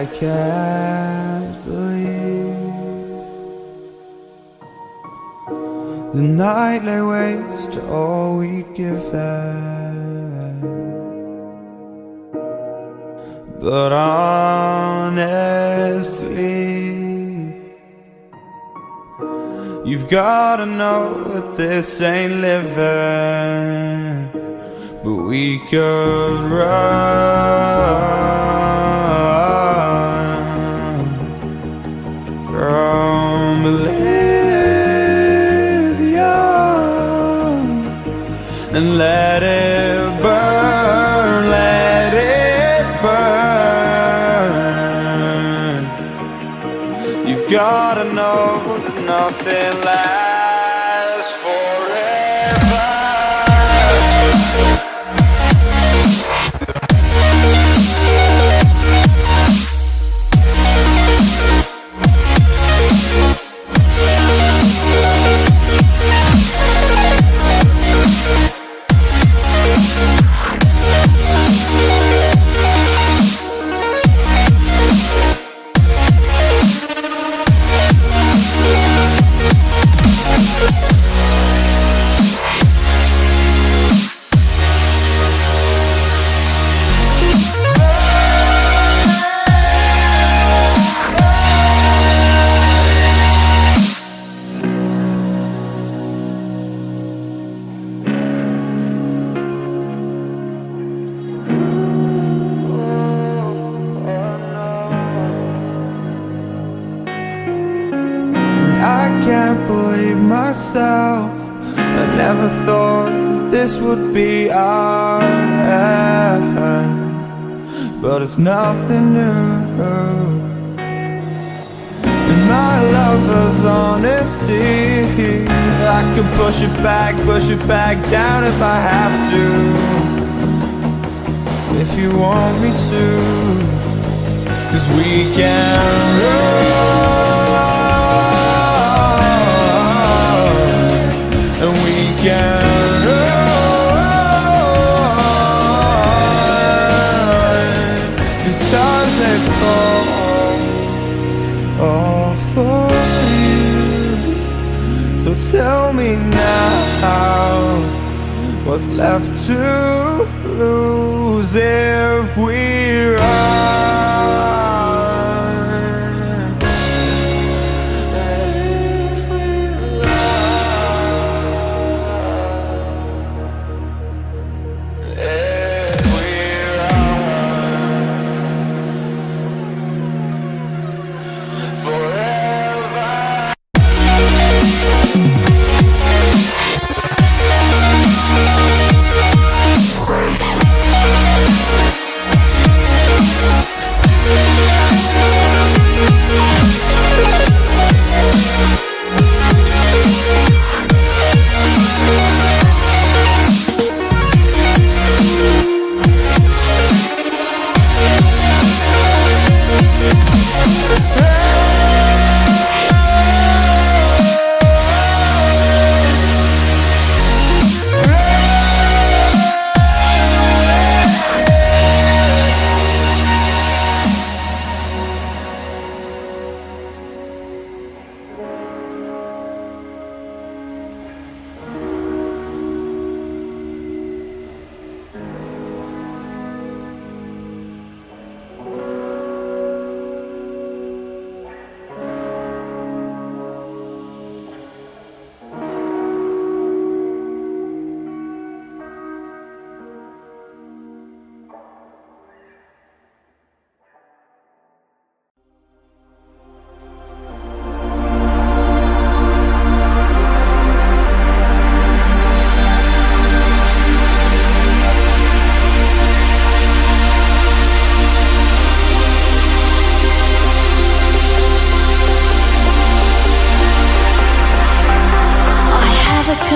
I can't believe the night lay waste to all we'd given. But honestly, you've gotta know that this ain't living. But we could run from Elysium and let it burn, let it burn. You've gotta know that nothing lasts forever. I can't believe myself. I never thought that this would be our end, but it's nothing new. And my lover's honesty, I can push it back down if I have to. If you want me to, 'cause we can run. And we can run, 'cause stars they fall all for you. So tell me now, what's left to lose if we run?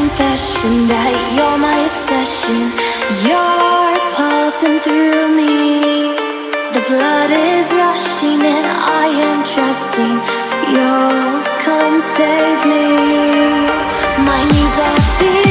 Confession that you're my obsession. You're pulsing through me. The blood is rushing and I am trusting you'll come save me. My knees are feeling